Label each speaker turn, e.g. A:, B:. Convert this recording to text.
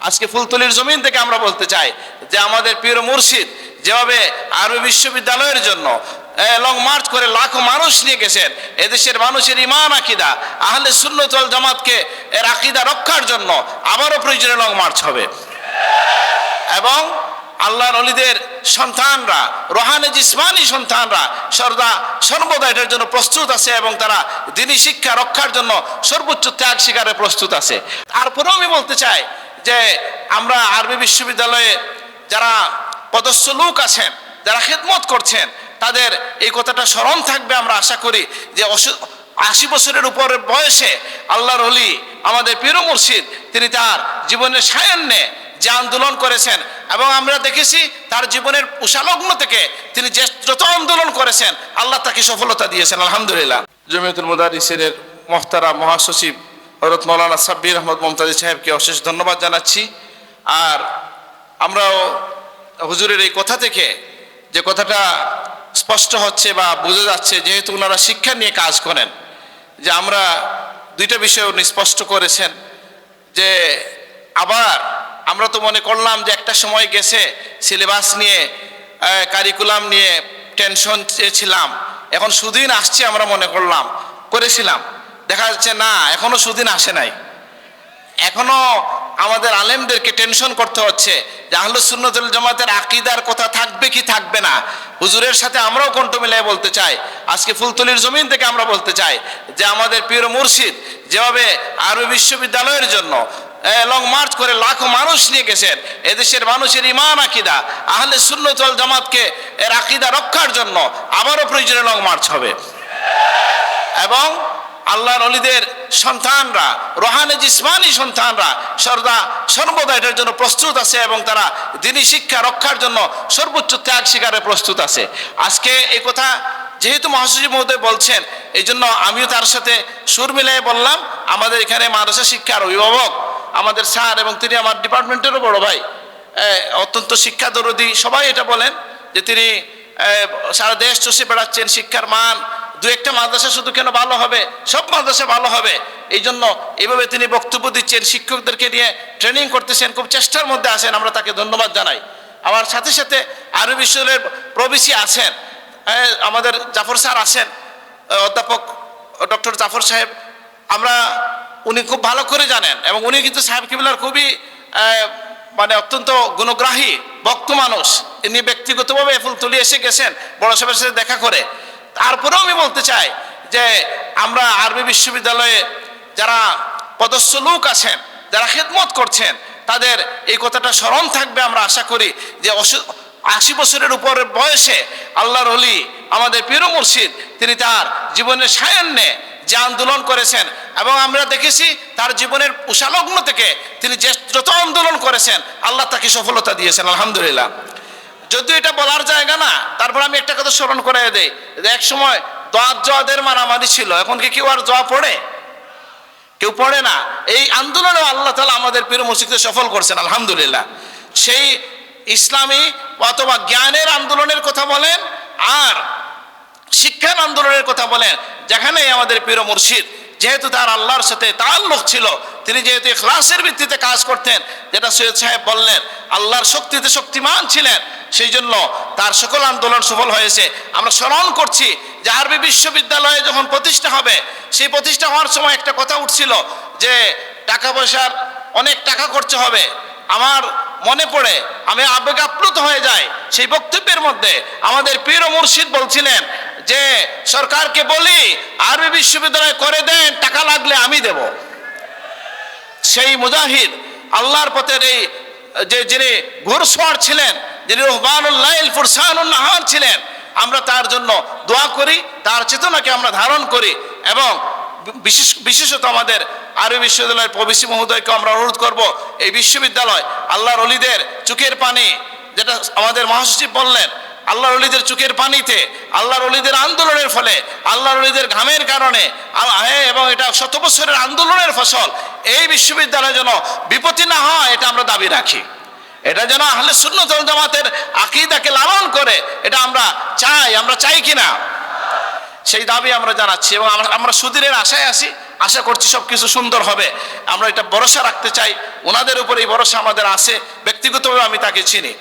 A: আজকে ফুলতলির জমিন থেকে আমরা বলতে চাই যে আমাদের প্রিয় মুর্শিদ যেভাবে আরবি বিশ্ববিদ্যালয়ের জন্য লং মার্চ করে লাখো মানুষ নিয়ে গেছেন, এদেশের মানুষের ঈমান আকীদা আহলে সুন্নাত ওয়াল জামাতকে এর আকীদা রক্ষার জন্য আবারও প্রয়োজনে লং মার্চ হবে। এবং আল্লাহর ওলিদের সন্তানরা, রোহানি জিসমানি সন্তানরা সর্বদা এটার জন্য প্রস্তুত আছে এবং তারা দ্বীনি শিক্ষা রক্ষার জন্য সর্বোচ্চ ত্যাগ স্বীকারে প্রস্তুত আছে। তারপরেও আমি বলতে চাই যে আমরা আরবি বিশ্ববিদ্যালয়ে যারা পদস্থ লোক আছেন, যারা খেদমত করছেন, তাদের এই কথাটা স্মরণ থাকবে। আমরা আশা করি যে 80 বছরের উপরের বয়সে আল্লাহর ওলি আমাদের পীর মুর্শিদ তিনি তার জীবনের সায়ান্নে যে আন্দোলন করেছেন এবং আমরা দেখেছি তার জীবনের উষালগ্ন থেকে তিনি যত আন্দোলন করেছেন আল্লাহ তাকে সফলতা দিয়েছেন আলহামদুলিল্লাহ। জমিয়তুল মুদারিসিনের মুহতারাম মহাসচিব হযরত মাওলানা সাব্বির আহমদ মুমতাজি সাহেবকে অশেষ ধন্যবাদ জানাচ্ছি। আর আমরাও হুজুরের এই কথা থেকে যে কথাটা স্পষ্ট হচ্ছে বা বোঝা যাচ্ছে, যেহেতু ওনারা শিক্ষা নিয়ে কাজ করেন, যে আমরা দুইটা বিষয় উনি স্পষ্ট করেছেন যে আবার আমরা তো মনে করলাম যে একটা সময় গেছে সিলেবাস নিয়ে কারিকুলাম নিয়ে টেনশন ছিলাম, এখন সুদিন আসছে আমরা মনে করেছিলাম, দেখা যাচ্ছে না এখনো সুদিন আসে নাই। এখনো আমাদের আলেমদেরকে টেনশন করতে হচ্ছে যে আহলুস সুন্নাত ওয়াল জামাতের আকীদার কথা থাকবে কি থাকবে না। হুজুরের সাথে আমরাও কণ্ঠ মিলিয়ে বলতে চাই, আজকে ফুলতলির জমিন থেকে আমরা বলতে চাই যে আমাদের প্রিয় মুর্শিদ যেভাবে আরবি বিশ্ববিদ্যালয়ের জন্য লং মার্চ করে লাখো মানুষ নিয়ে গেছেন, এদেশের মানুষের ঈমান আকীদা আহলে সুন্নাত ওয়াল জামাতকে এর আকীদা রক্ষার জন্য আবারও প্রয়োজনে লং মার্চ হবে। এবং আল্লাহর ওলিদের সন্তানরা, রোহানি জিসমানি সন্তানরা সর্বদা এটার জন্য প্রস্তুত আছে এবং তারা দ্বীনি শিক্ষা রক্ষার জন্য সর্বোচ্চ ত্যাগ স্বীকারে প্রস্তুত আছে। আজকে এই কথা যেহেতু মহাসচিব মহোদয় বলছেন, এই জন্য আমিও তার সাথে সুর মিলিয়ে বললাম। আমাদের এখানে মাদ্রাসা শিক্ষার অভিভাবক আমাদের স্যার এবং তিনি আমার ডিপার্টমেন্টেরও বড় ভাই, অত্যন্ত শিক্ষা দরদী, সবাই এটা বলেন যে তিনি সারা দেশ চষে বেড়াচ্ছেন। শিক্ষার মান দু একটা মাদ্রাসা শুধু কেন ভালো হবে, সব মাদ্রাসা ভালো হবে, এই জন্য এইভাবে তিনি বক্তব্য দিচ্ছেন, শিক্ষকদেরকে নিয়ে ট্রেনিং করতেছেন, খুব চেষ্টার মধ্যে আছেন, আমরা তাকে ধন্যবাদ জানাই। আমার সাথে সাথে আরবি বিশ্ববিদ্যালয়ের প্রভিসি আছেন, আমাদের জাফর স্যার আছেন, অধ্যাপক ডক্টর জাফর সাহেব, উনি খুব ভালো করে জানেন এবং উনি কিন্তু সাহেব কিবলার খুবই মানে অত্যন্ত গুণগ্রাহী বক্ত মানুষ। ইনি ব্যক্তিগতভাবে ফুলতলি এসে গেছেন বড় সাহেবের সাথে দেখা করে। তারপরেও আমি বলতে চাই যে আমরা আরবি বিশ্ববিদ্যালয়ে যারা পদস্থ লোক আছেন, যারা খেদমত করছেন, তাদের এই কথাটা স্মরণ থাকবে। আমরা আশা করি যে 80 বছরের উপরের বয়সে আল্লাহর ওলি আমাদের পীর মুর্শিদ তিনি তার জীবনের সায়ান্নে যে আন্দোলন করেছেন এবং আমরা দেখেছি তার জীবনের উষালগ্ন থেকে তিনি যত আন্দোলন করেছেন আল্লাহ তাকে সফলতা দিয়েছেন আলহামদুলিল্লাহ। যদিও এটা বলার জায়গা না, তারপর আমি একটা কথা স্মরণ করে দেই, এক সময় দোয়াদের মারামারি ছিল, এখন কি কেউ আর দোয়া পড়ে? কেউ পড়ে না। এই আন্দোলনে আল্লাহ তাআলা আমাদের পীর মুর্শিদকে সফল করছেন আলহামদুলিল্লাহ। সেই ইসলামী অথবা জ্ঞানের আন্দোলনের কথা বলেন আর শিক্ষার আন্দোলনের কথা বলেন, যেখানে আমাদের পীর মুর্শিদ যেহেতু তার আল্লাহর সাথে তাআল্লুক ছিল, তিনি যেহেতু ইখলাসের ভিত্তিতে কাজ করতেন, যেটা সৈয়দ সাহেব বললেন, আল্লাহর শক্তিতে শক্তিমান ছিলেন, সেই জন্য তার সকল আন্দোলন সফল হয়েছে। আমরা স্মরণ করছি যে আরবি বিশ্ববিদ্যালয়ে যখন প্রতিষ্ঠা হবে, সেই প্রতিষ্ঠা হওয়ার সময় একটা কথা উঠছিল যে টাকা পয়সার অনেক টাকা খরচ হবে। আমার মনে পড়ে, আমি আবেগ আপ্লুত হয়ে যাই, সেই বক্তব্যের মধ্যে আমাদের পীর মুর্শিদ বলছিলেন যে সরকারকে বলি আরবি বিশ্ববিদ্যালয় করে দেন, টাকা লাগলে আমি দেব। সেই মুজাহিদ আল্লাহর পথের এই যিনি ঘোড়সওয়ার ছিলেন, যিনি রুহবানুল লাইল ফুরসানুন নাহার ছিলেন, আমরা তার জন্য দোয়া করি, তার চেতনাকে আমরা ধারণ করি এবং বিশেষত আমাদের আরবি বিশ্ববিদ্যালয়ের প্রভিসি মহোদয়কে আমরা অনুরোধ করব, এই বিশ্ববিদ্যালয় আল্লাহর ওলিদের চোখের পানি, যেটা আমাদের মহাসচিব বললেন, আল্লাহর ওলিদের চোখের পানিতে, আল্লাহর ওলিদের আন্দোলনের ফলে, আল্লাহর ওলিদের ঘামের কারণে এবং এটা 100 বছরের আন্দোলনের ফসল, এই বিশ্ববিদ্যালয় যেন বিপত্তি না হয় এটা আমরা দাবি রাখি। এটা যেন আহলে সুন্নাত ওয়াল জামাতের আকীদাকে লালন করে, এটা আমরা চাই। আমরা চাই কিনা সেই দাবি আমরা জানাচ্ছি এবং আমরা সুদিনের আশায় আছি। আশা করছি সব কিছু সুন্দর হবে। আমরা এটা ভরসা রাখতে চাই, ওনাদের উপর এই ভরসা আমাদের আছে, ব্যক্তিগতভাবে আমি তাকে চিনি।